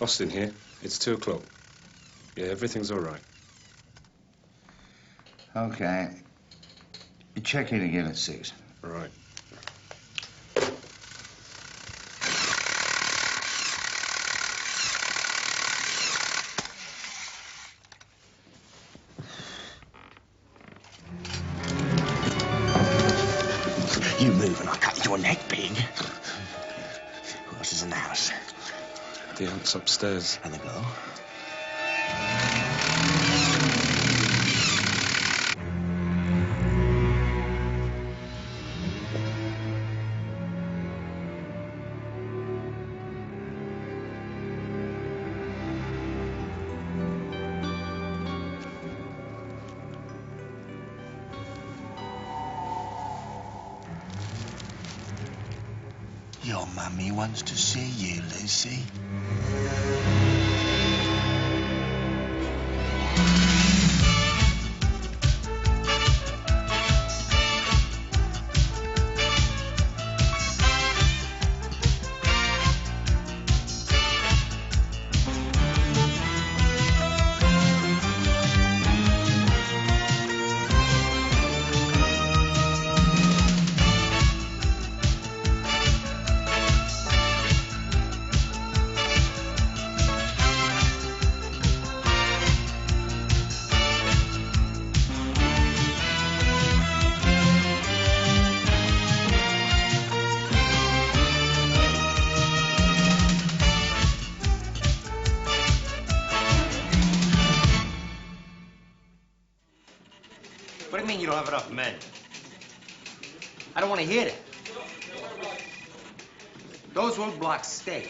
Austin here. It's 2 o'clock. Yeah, everything's all right. Okay. You check in again at 6. All right. You move and I'll cut your neck big. Who else is in the house? The aunt's upstairs. And the girl? Your mummy wants to see you, Lucy. What do you mean you don't have enough men? I don't want to hear that. Those roadblocks stay.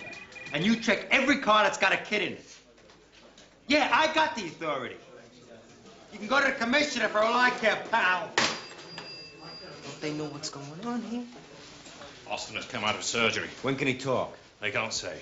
And you check every car that's got a kid in it. Yeah, I got the authority. You can go to the commissioner for all I care, pal. Don't they know what's going on here? Austin has come out of surgery. When can he talk? They can't say.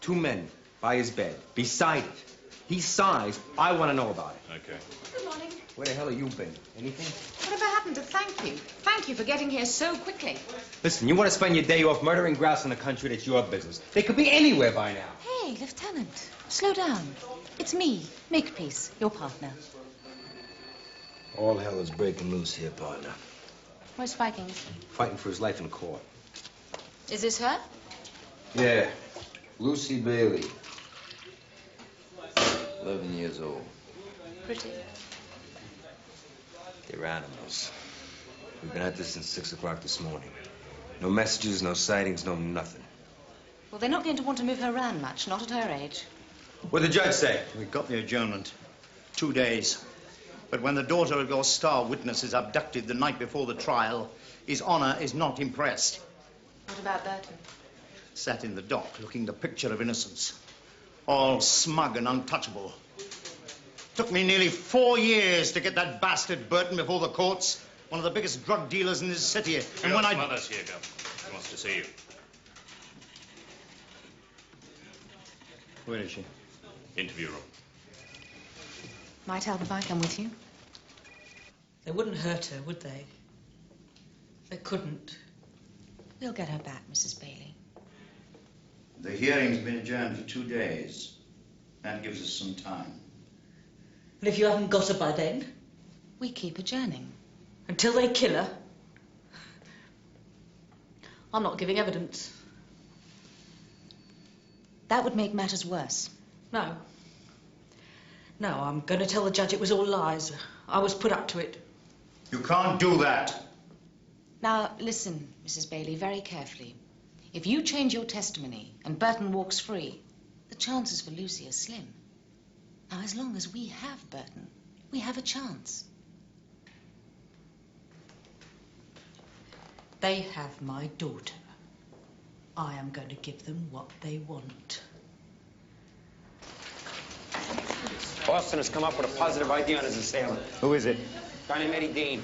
2 men by his bed, beside it. He's sized. I want to know about it. Okay. Good morning. Where the hell have you been? Anything? Whatever happened to thank you? Thank you for getting here so quickly. Listen, you want to spend your day off murdering grouse in the country, that's your business. They could be anywhere by now. Hey, Lieutenant, slow down. It's me, Makepeace, your partner. All hell is breaking loose here, partner. Where's Vikings? Fighting for his life in court. Is this her? Yeah. Lucy Bailey. 11 years old. Pretty. They're animals. We've been at this since 6 o'clock this morning. No messages, no sightings, no nothing. Well, they're not going to want to move her around much, not at her age. What'd the judge say? We got the adjournment. 2 days. But when the daughter of your star witness is abducted the night before the trial, His Honor is not impressed. What about Burton? Sat in the dock, looking the picture of innocence. All smug and untouchable. Took me nearly 4 years to get that bastard Burton before the courts. One of the biggest drug dealers in this city. And when Mother's here, Gov. She wants to see you. Where is she? Interview room. Might help if I come with you. They wouldn't hurt her, would they? They couldn't. We'll get her back, Mrs. Bailey. The hearing's been adjourned for 2 days. That gives us some time. And if you haven't got her by then? We keep adjourning. Until they kill her? I'm not giving evidence. That would make matters worse. No. No, I'm going to tell the judge it was all lies. I was put up to it. You can't do that. Now, listen, Mrs. Bailey, very carefully. If you change your testimony and Burton walks free, the chances for Lucy are slim. Now, as long as we have Burton, we have a chance. They have my daughter. I am going to give them what they want. Austin has come up with a positive ID on his assailant. Who is it? A guy named Eddie Dean.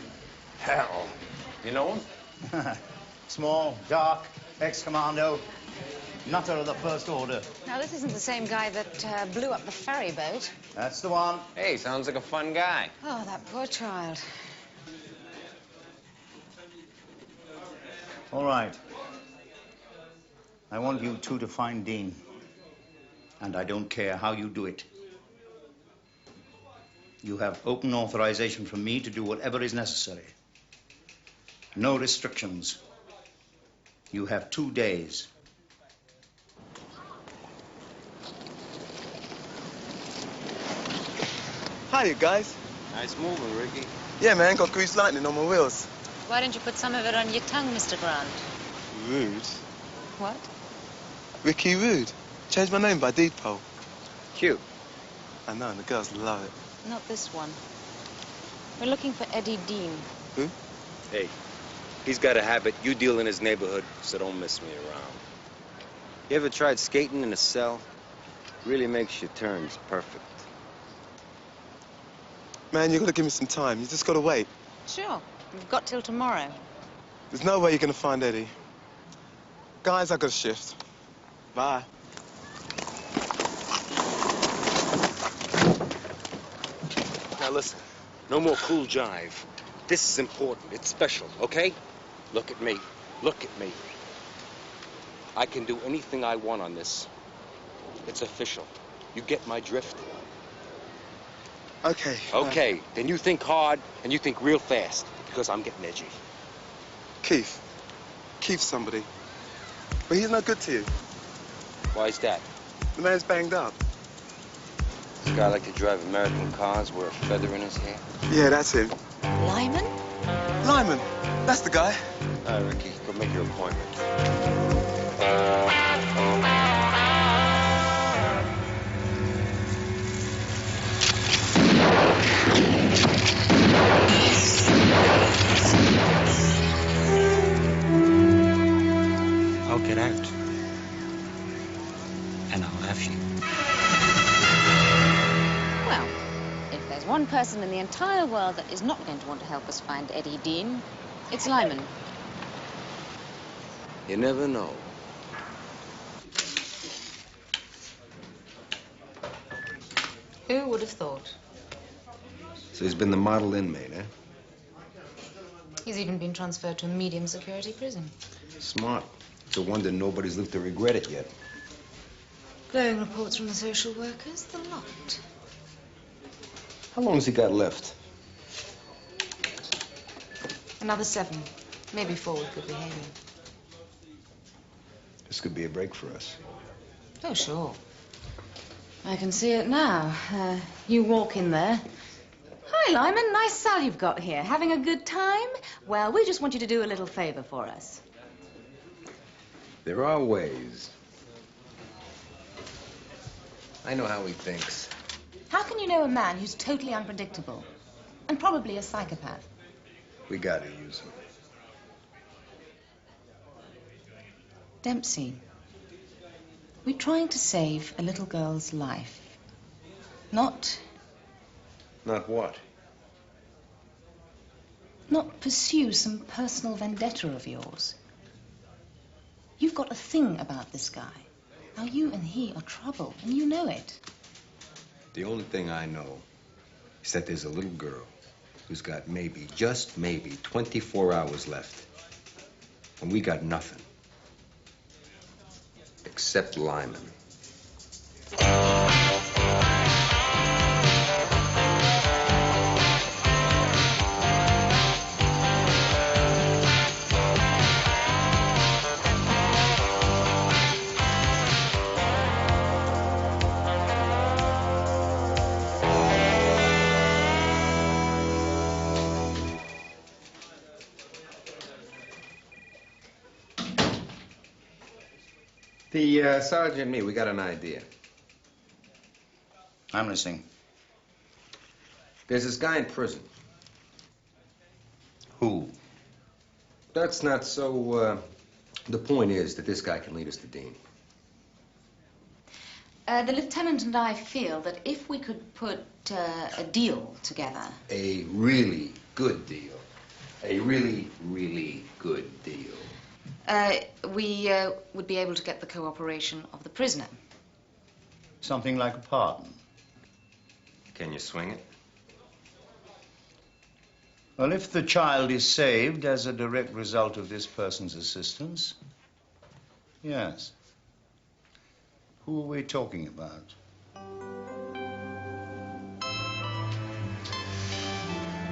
Hell. You know him? Small, dark, ex-commando. Nutter of the first order. Now, this isn't the same guy that blew up the ferry boat. That's the one. Hey, sounds like a fun guy. Oh, that poor child. All right. I want you two to find Dean. And I don't care how you do it. You have open authorization from me to do whatever is necessary. No restrictions. You have 2 days. Hi, you guys. Nice moving, Ricky. Yeah, man, got greased lightning on my wheels. Why don't you put some of it on your tongue, Mr. Grant? Rude. What? Ricky Rude. Changed my name by deed poll. Cute. I know, and the girls love it. Not this one. We're looking for Eddie Dean. Who? Hey, he's got a habit. You deal in his neighborhood, so don't mess me around. You ever tried skating in a cell? Really makes your turns perfect. Man, you gotta give me some time. You just gotta wait. Sure. We've got till tomorrow. There's no way you're gonna find Eddie. Guys, I got a shift. Bye. Now listen, no more cool jive. This is important. It's special, okay? Look at me. Look at me. I can do anything I want on this. It's official. You get my drift? Okay. Okay, then you think hard and you think real fast, because I'm getting edgy. Keith. Keith's somebody. But he's not good to you. Why's that? The man's banged up. This guy like to drive American cars, wear a feather in his hair? Yeah, that's him. Lyman? Lyman. That's the guy. All right, Ricky, go make your appointment. I'll get out. And I'll have you. Well, if there's one person in the entire world that is not going to want to help us find Eddie Dean, it's Lyman. You never know. Who would have thought? So he's been the model inmate, eh? He's even been transferred to a medium security prison. Smart. It's a wonder nobody's lived to regret it yet. Glowing reports from the social workers, the lot. How long has he got left? Another 7, maybe 4 with good behavior. This could be a break for us. Oh, sure. I can see it now. You walk in there. Hi, Lyman. Nice cell you've got here. Having a good time? Well, we just want you to do a little favor for us. There are ways. I know how he thinks. How can you know a man who's totally unpredictable? And probably a psychopath? We gotta use him. Dempsey, we're trying to save a little girl's life. Not what? Not pursue some personal vendetta of yours. You've got a thing about this guy. Now, you and he are trouble, and you know it. The only thing I know is that there's a little girl who's got maybe, just maybe, 24 hours left. And we got nothing. Except Lyman. The sergeant and me, we got an idea. I'm listening. There's this guy in prison. Who? That's not so, the point is that this guy can lead us to Dean. The lieutenant and I feel that if we could put a deal together... A really good deal. A really, really good deal. We would be able to get the cooperation of the prisoner. Something like a pardon. Can you swing it? Well, if the child is saved as a direct result of this person's assistance, yes. Who are we talking about?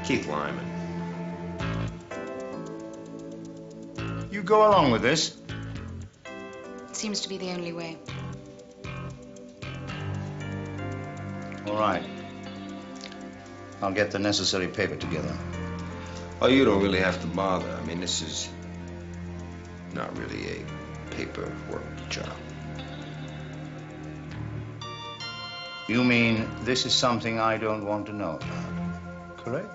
Keith Lyman. You go along with this? It seems to be the only way. All right. I'll get the necessary paper together. Oh, you don't really have to bother. I mean, this is not really a paperwork job. You mean this is something I don't want to know about, correct?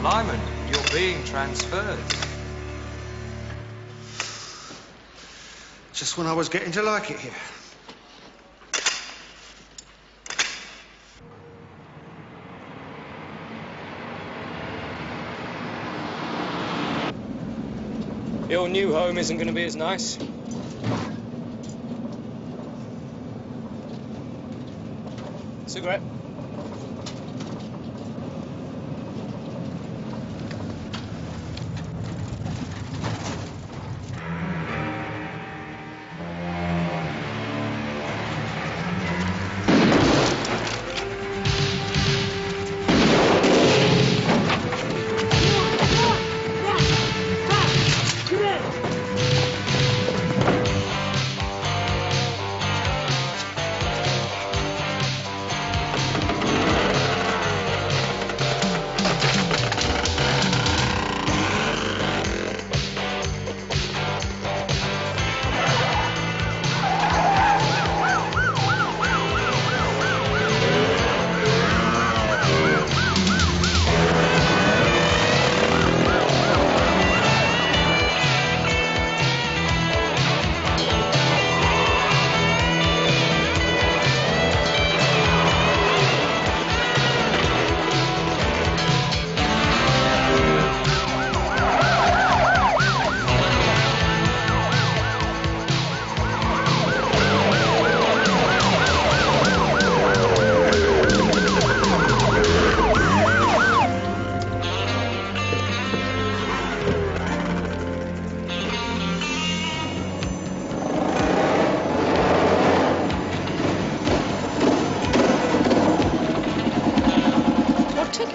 Lyman, you're being transferred. Just when I was getting to like it here. Your new home isn't going to be as nice. Cigarette?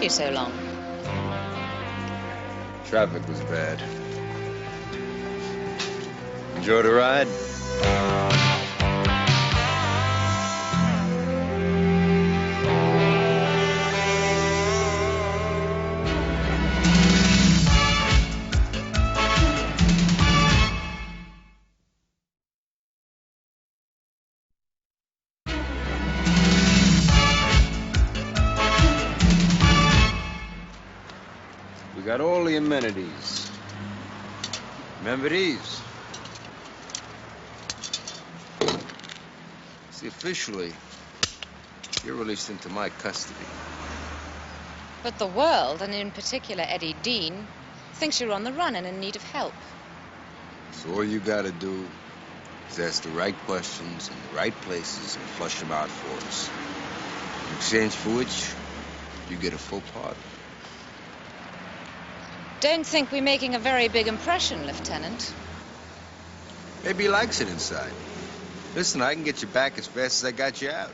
So long. Traffic was bad. Enjoy the ride? We got all the amenities. Remember these? See, officially, you're released into my custody. But the world, and in particular Eddie Dean, thinks you're on the run and in need of help. So all you gotta do is ask the right questions in the right places and flush them out for us. In exchange for which, you get a full pardon. Don't think we're making a very big impression, Lieutenant. Maybe he likes it inside. Listen, I can get you back as fast as I got you out.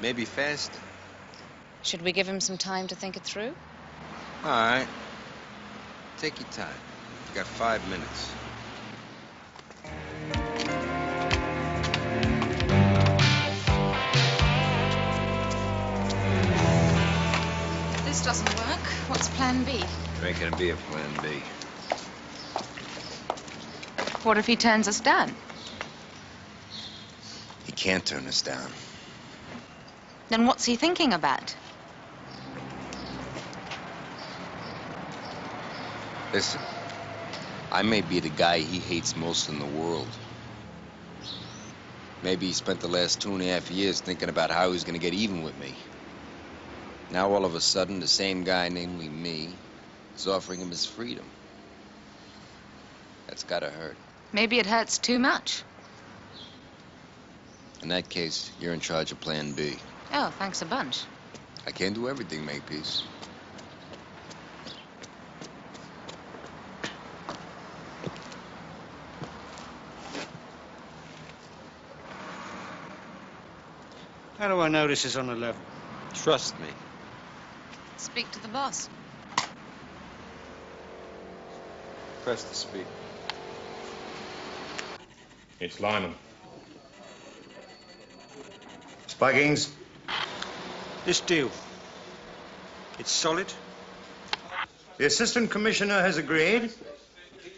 Maybe faster. Should we give him some time to think it through? All right. Take your time. You've got 5 minutes. This doesn't work. What's plan B? There ain't gonna be a plan B. What if he turns us down? He can't turn us down. Then what's he thinking about? Listen, I may be the guy he hates most in the world. Maybe he spent the last 2.5 years thinking about how he was gonna get even with me. Now all of a sudden, the same guy, namely me, is offering him his freedom. That's gotta hurt. Maybe it hurts too much. In that case, you're in charge of Plan B. Oh, thanks a bunch. I can't do everything, Makepeace. How do I know this is on the level? Trust me. Speak to the boss. Press to speak. It's Lyman. Spikings. This deal, it's solid? The Assistant Commissioner has agreed.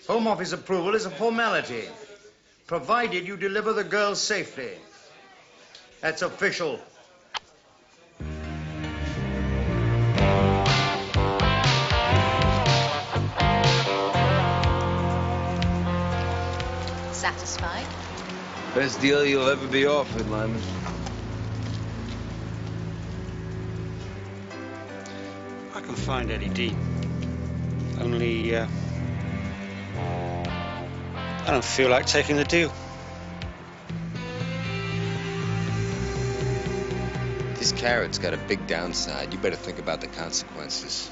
Home Office approval is a formality, provided you deliver the girl safely. That's official. Satisfied? Best deal you'll ever be offered, Lyman. I can find Eddie Dean. Only, I don't feel like taking the deal. This carrot's got a big downside. You better think about the consequences.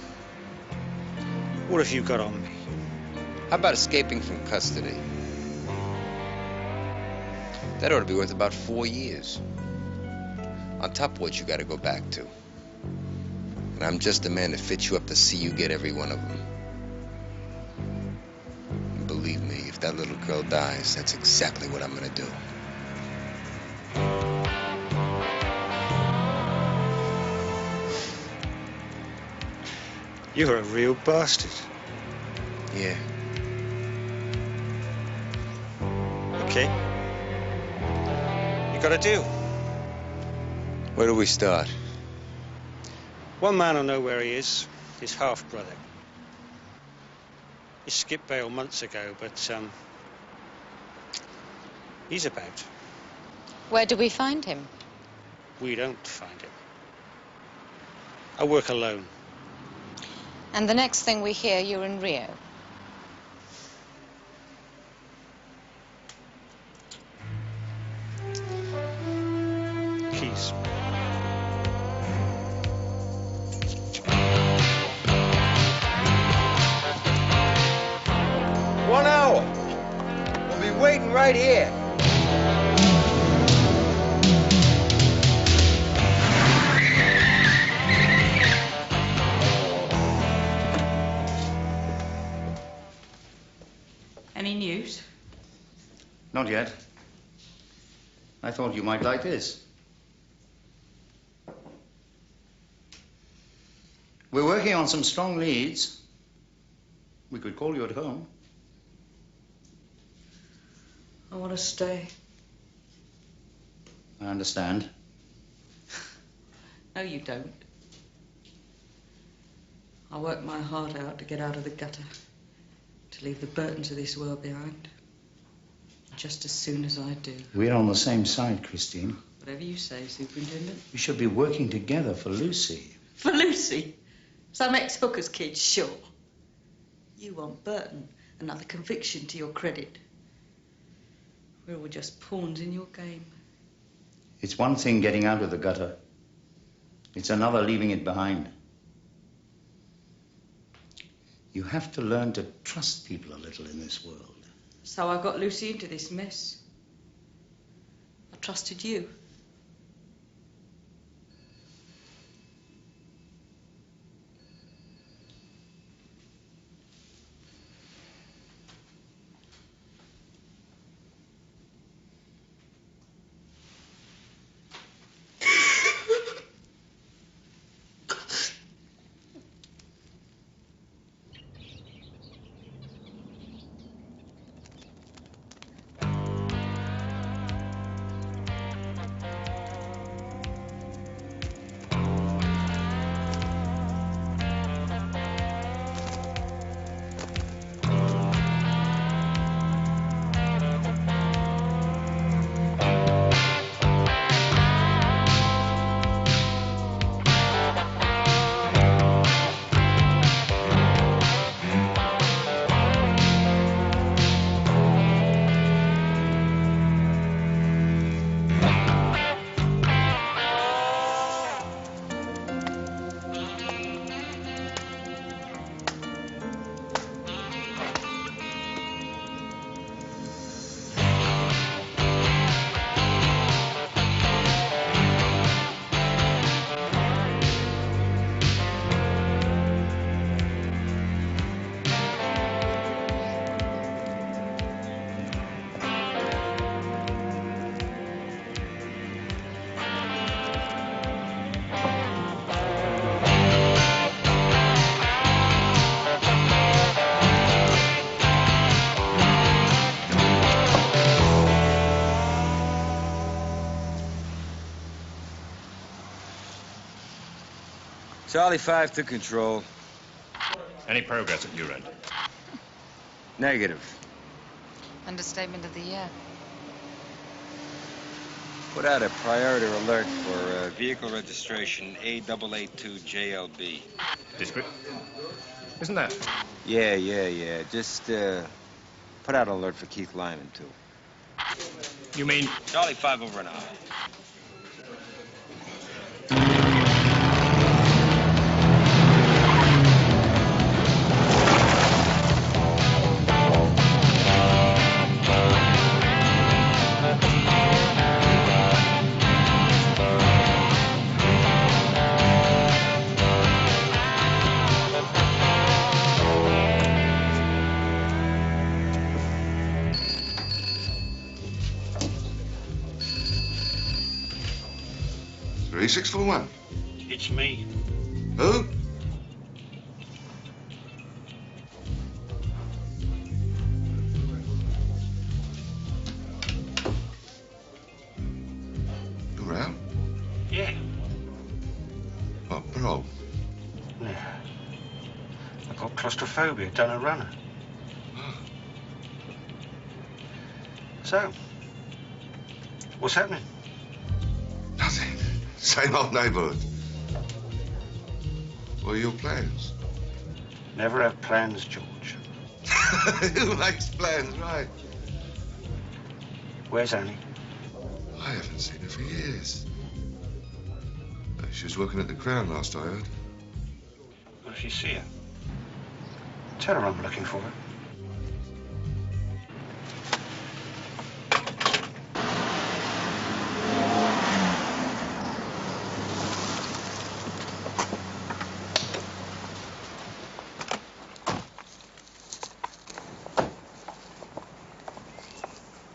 What have you got on me? How about escaping from custody? That ought to be worth about 4 years. On top of what you gotta go back to. And I'm just the man that fits you up to see you get every one of them. And believe me, if that little girl dies, that's exactly what I'm gonna do. You're a real bastard. Yeah. Okay. You got a deal. Where do we start? One man will know where he is, his half-brother. He skipped bail months ago, but, he's about. Where do we find him? We don't find him. I work alone. And the next thing we hear, you're in Rio. Keys. One hour. We'll be waiting right here. Any news? Not yet. I thought you might like this. We're working on some strong leads. We could call you at home. I want to stay. I understand. No, you don't. I worked my heart out to get out of the gutter, to leave the burdens of this world behind. Just as soon as I do. We're on the same side, Christine. Whatever you say, Superintendent. We should be working together for Lucy. For Lucy? Some ex-hooker's kid, sure. You want Burton, another conviction to your credit. We're all just pawns in your game. It's one thing getting out of the gutter. It's another leaving it behind. You have to learn to trust people a little in this world. So I got Lucy into this mess. I trusted you. Charlie 5 to control. Any progress at your end? Negative. Understatement of the year. Put out a priority alert for vehicle registration A882JLB. Discreet? Isn't that? Yeah. Just put out an alert for Keith Lyman, too. You mean? Charlie 5 over an hour. E0641. It's me. Who? You around? Yeah. What, parole? Yeah. I got claustrophobia, done a runner. So, what's happening? Nothing. Same old neighborhood. What are your plans? Never have plans, George. Who makes plans, right? Where's Annie? I haven't seen her for years. She was working at the Crown last I heard. Will she see her? Tell her I'm looking for her.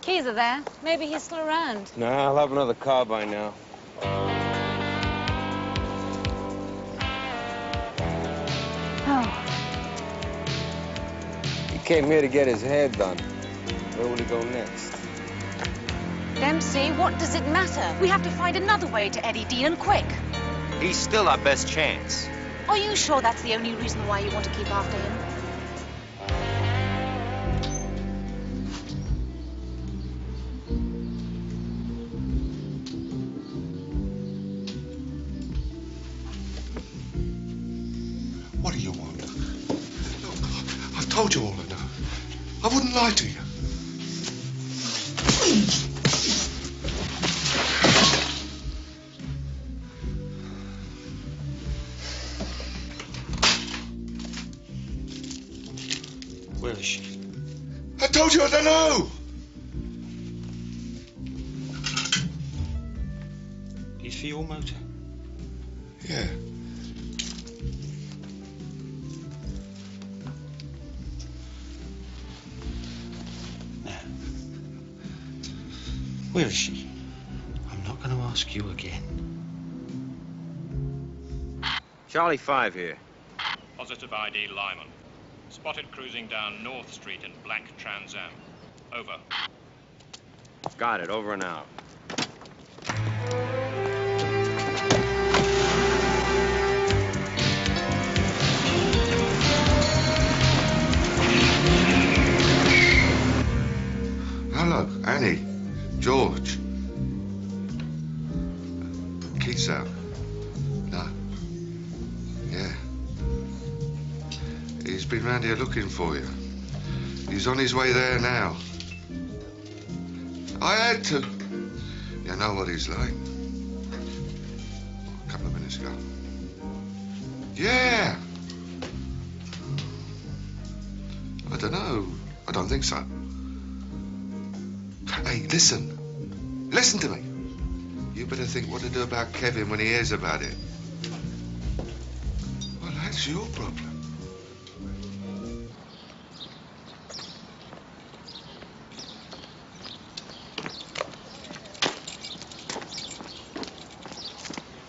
Keys are there. Maybe he's still around. Nah, I'll have another car by now. Oh. He came here to get his hair done. Where will he go next? Dempsey, what does it matter? We have to find another way to Eddie Dean, and quick. He's still our best chance. Are you sure that's the only reason why you want to keep after him? What do you want? Look, I've told you all I know. I wouldn't lie to you. Where is she? I told you I don't know. These for your motor? Yeah. Where is she? I'm not going to ask you again. Charlie 5 here. Positive ID Lyman. Spotted cruising down North Street in black Trans Am. Over. Got it, over an hour. Now look, Annie, George. Keith's out. No. Yeah. He's been round here looking for you. He's on his way there now. I had to. You know what he's like. A couple of minutes ago. Yeah. I don't know. I don't think so. Hey, listen. Listen to me. You better think what to do about Kevin when he hears about it. Well, that's your problem.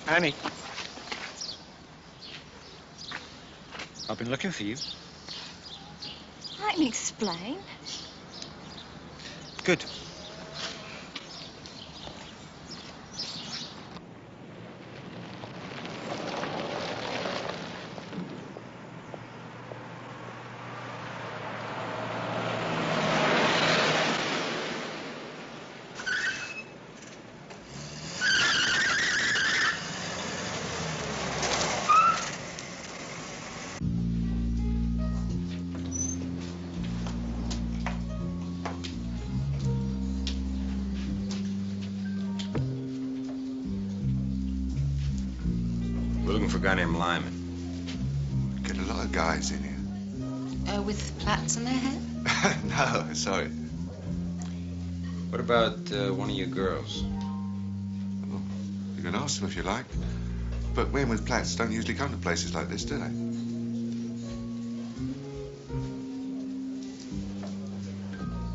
Annie. I've been looking for you. I can explain. Good. We're looking for a guy named Lyman. Get a lot of guys in here. With plaits in their hair? No, sorry. What about one of your girls? Well, you can ask them if you like. But men with plaits don't usually come to places like this, do they?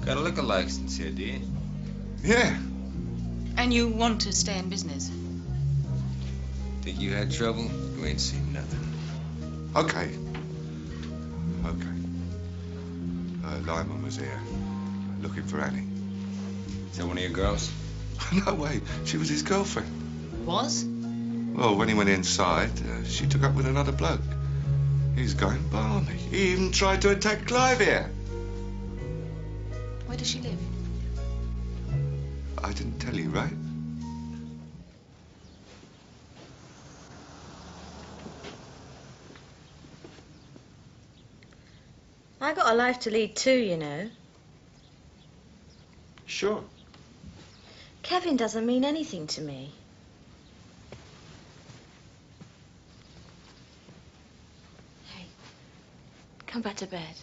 Got a liquor license here, do you? Yeah. And you want to stay in business? Think you had trouble? You ain't seen nothing. Okay. Okay. Lyman was here, looking for Annie. Is that one of your girls? No way. She was his girlfriend. Was? Well, when he went inside, she took up with another bloke. He's going balmy. He even tried to attack Clive here. Where does she live? I didn't tell you, right? I got a life to lead too, you know. Sure. Kevin doesn't mean anything to me. Hey, come back to bed.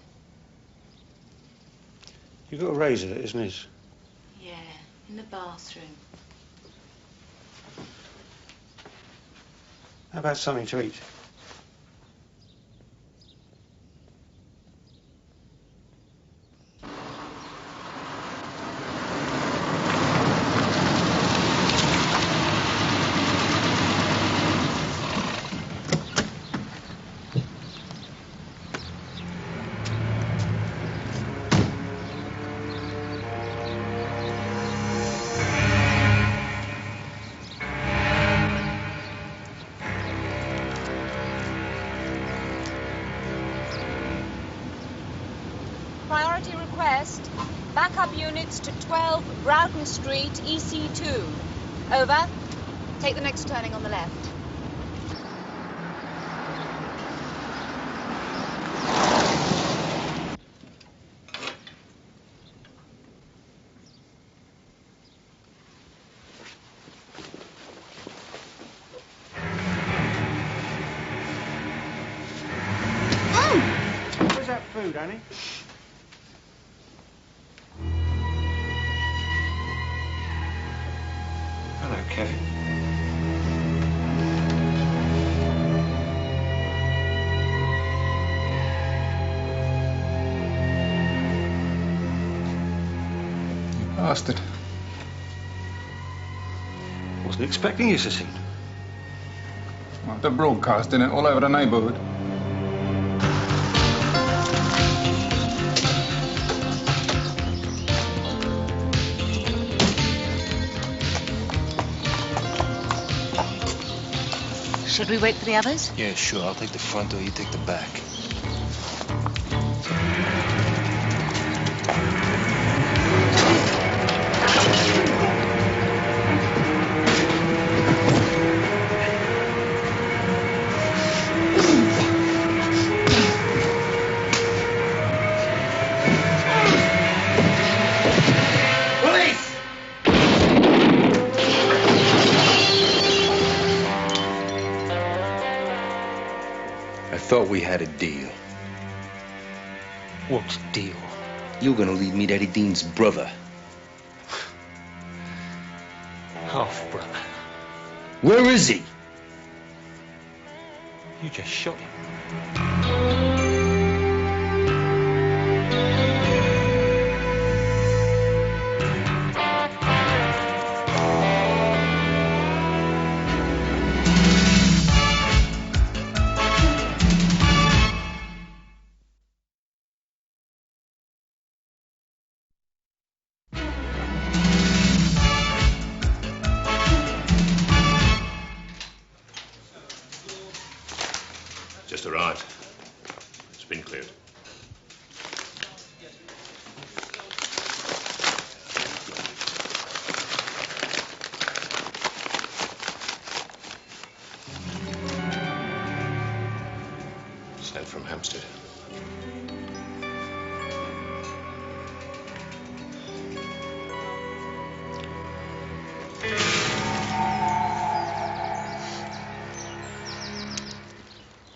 You've got a razor, isn't it? Yeah, in the bathroom. How about something to eat? Priority request. Backup units to 12 Broughton Street, EC2. Over. Take the next turning on the left. Where's that food, Annie? Hello, Kevin. You bastard. Wasn't expecting you so soon. Well, they're broadcasting it all over the neighbourhood. Should we wait for the others? Yeah, sure. I'll take the front door, you take the back. Thought we had a deal. What deal? You're gonna lead me to Eddie Dean's brother. Half-brother. Where is he? You just shot him. Just arrived. It's been cleared. Sent from Hampstead.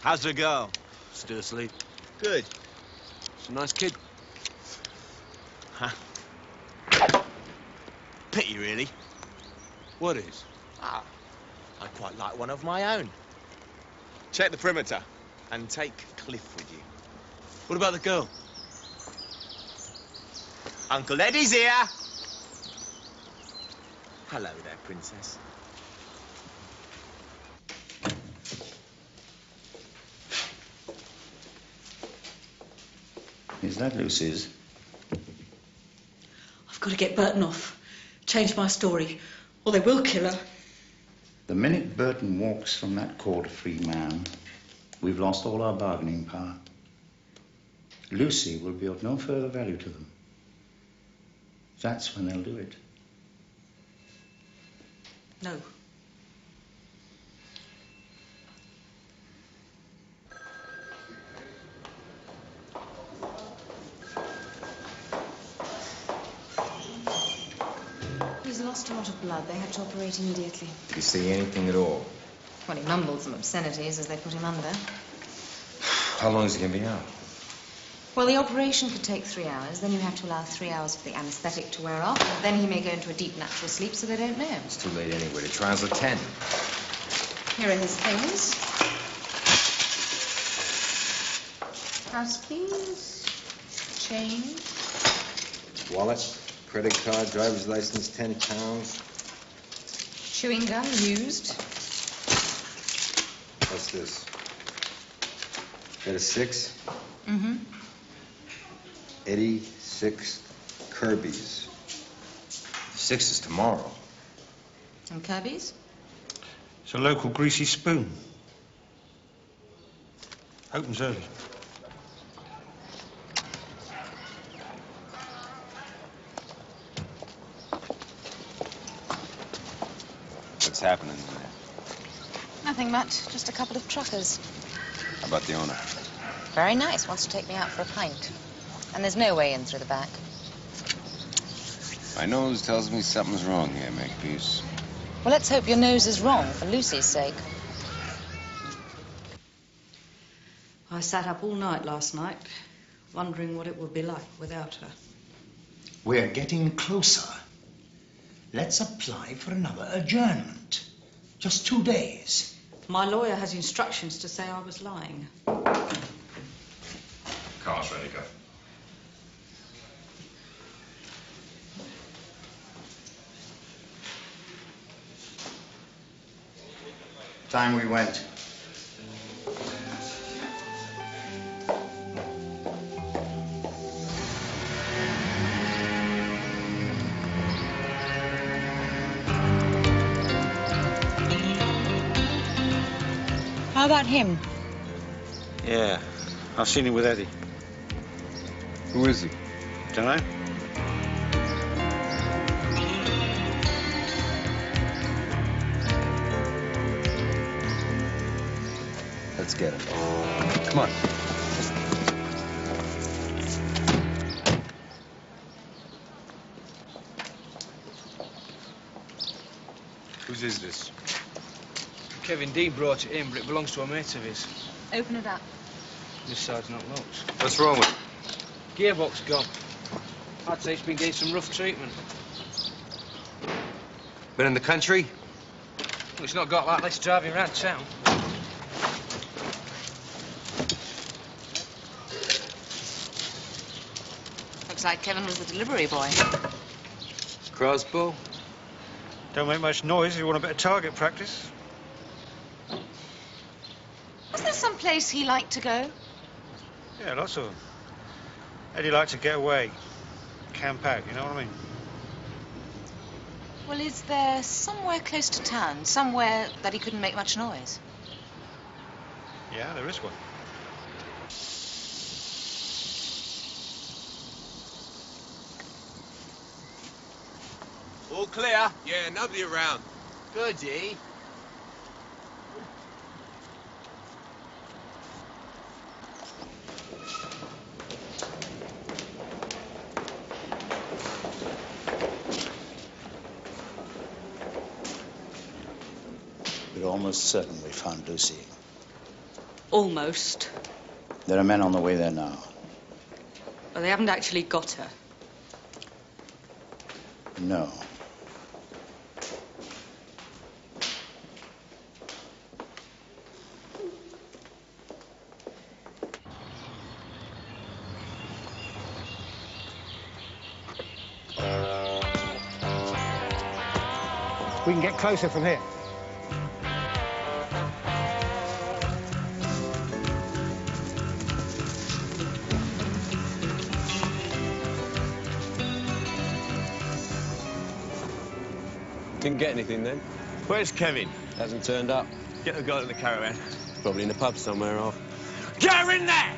How's the girl? Still asleep. Good. She's a nice kid. Huh? Pity, really. What is? Ah, I quite like one of my own. Check the perimeter and take Cliff with you. What about the girl? Uncle Eddie's here. Hello there, Princess. Is that Lucy's? I've got to get Burton off. Change my story, or they will kill her. The minute Burton walks from that court a free man, we've lost all our bargaining power. Lucy will be of no further value to them. That's when they'll do it. No. He's lost a lot of blood. They have to operate immediately. Did you see anything at all? Well, he mumbled some obscenities as they put him under. How long is he going to be out? Well, the operation could take 3 hours. Then you have to allow 3 hours for the anaesthetic to wear off. And then he may go into a deep natural sleep, so they don't know. It's too late anyway. The trial's at 10. Here are his things. House keys, change. Wallet, credit card, driver's license, 10 pounds. Chewing gum, used. What's this? Got a 6? Mm-hmm. 86 Kirby's. 6 is tomorrow. And Kirby's? It's a local greasy spoon. Opens early. What's happening in there? Nothing much, just a couple of truckers. How about the owner? Very nice, wants to take me out for a pint. And there's no way in through the back. My nose tells me something's wrong here, Makepeace. Well, let's hope your nose is wrong, for Lucy's sake. I sat up all night last night, wondering what it would be like without her. We're getting closer. Let's apply for another adjournment. Just 2 days. My lawyer has instructions to say I was lying. Car's ready, go. Time we went. How about him? Yeah, I've seen him with Eddie. Who is he? Dunno. Let's get him. Come on. Whose is this? Kevin Dean brought it in, but it belongs to a mate of his. Open it up. This side's not locked. What's wrong with it? Gearbox gone. I'd say it's been getting some rough treatment. Been in the country? Well, it's not got like this driving around town. Looks like Kevin was the delivery boy. Crossbow? Don't make much noise if you want a bit of target practice. Was there some place he liked to go? Yeah, lots of them. Eddie liked to get away. Camp out, you know what I mean? Well, is there somewhere close to town, somewhere that he couldn't make much noise? Yeah, there is one. All clear? Yeah, nobody around. Goody. We're almost certain we found Lucy. Almost. There are men on the way there now. But they haven't actually got her. No. We can get closer from here. Didn't get anything then? Where's Kevin? Hasn't turned up. Get the guy to the caravan. Probably in the pub somewhere off. Get her in there!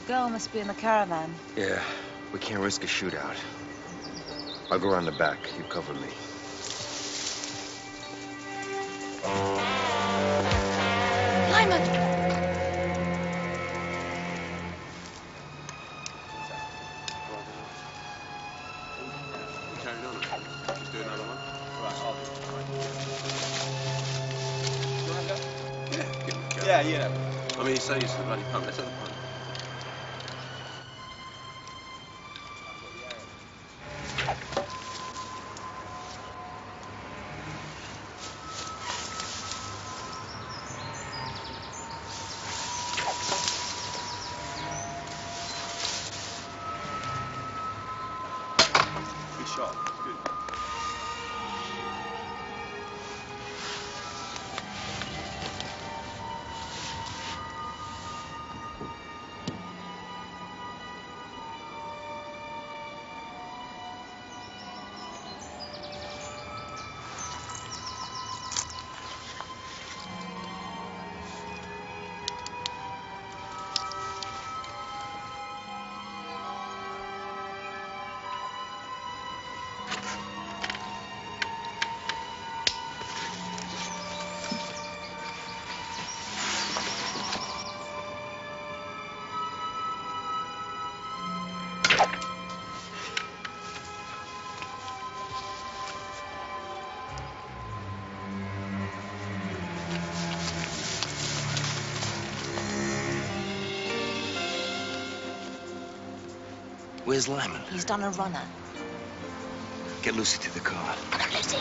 The girl must be in the caravan. Yeah, we can't risk a shootout. I'll go around the back. You cover me. Lyman! Carrying on. Just do another one. Right, I'll do it. You want to go? Yeah, give him a go. Yeah, yeah. I mean, he's so used to the bloody pump. Let's have the pump. Good shot. Good. Where's Lyman? He's done a runner. Get Lucy to the car. Come on, Lucy.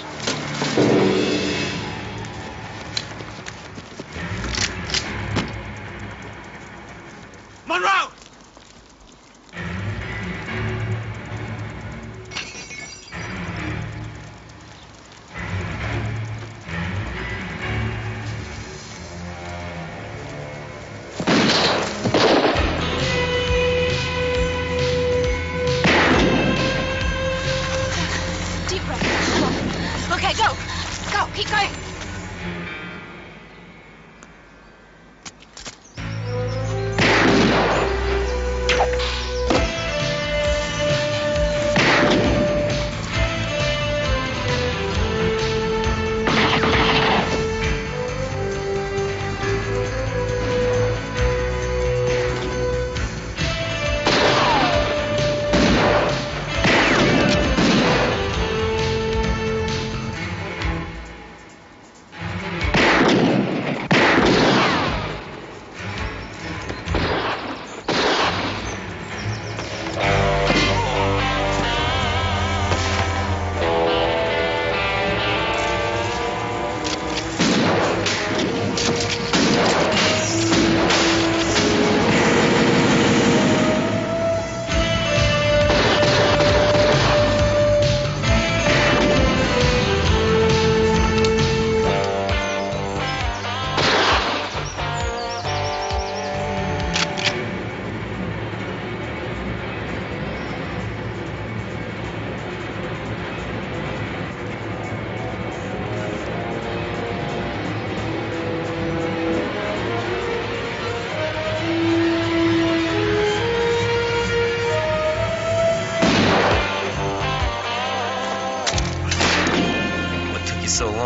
Monroe! Deep breath. Come on. Okay, go. Go. Keep going.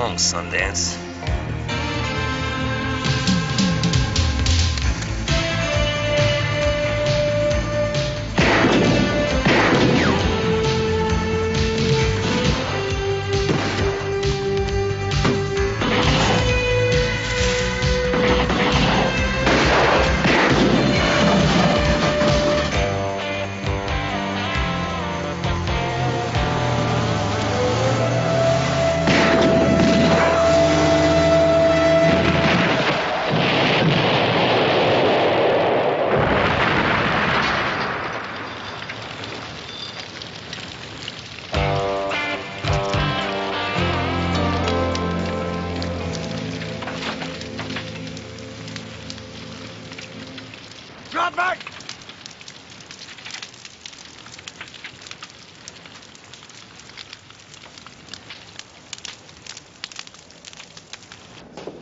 long, Sundance. Drop back!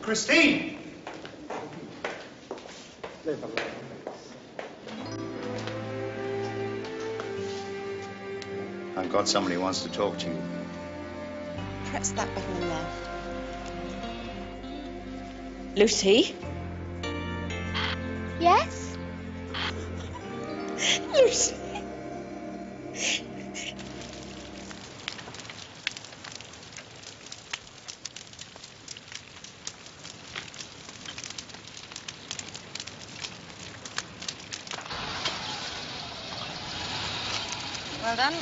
Christine! I've got somebody who wants to talk to you. Press that button there. Lucy? Yes? Lucy? Well done.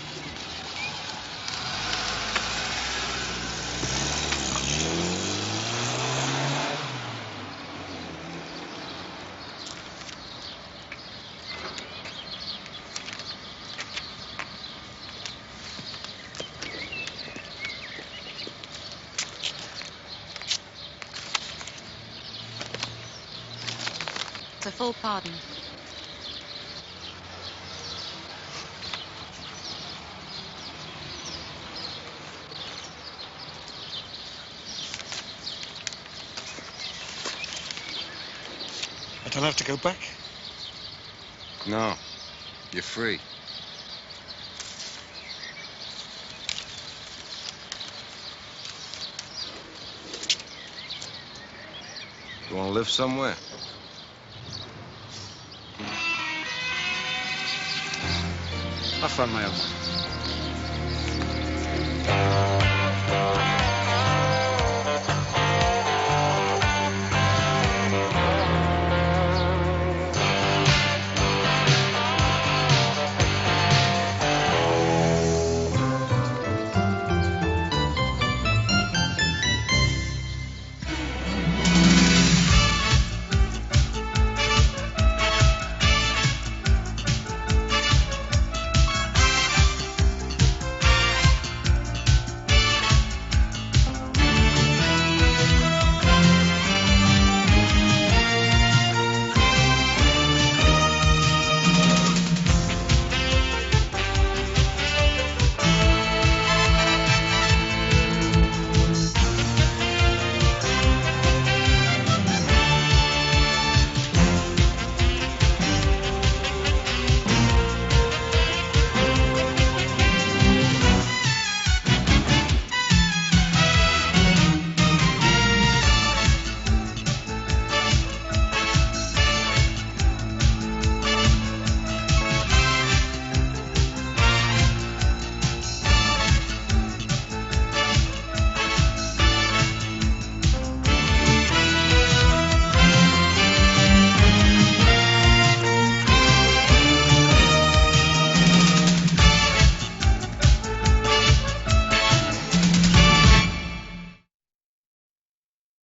It's a full pardon. I don't have to go back? No, you're free. You want to live somewhere? I'll find my own way.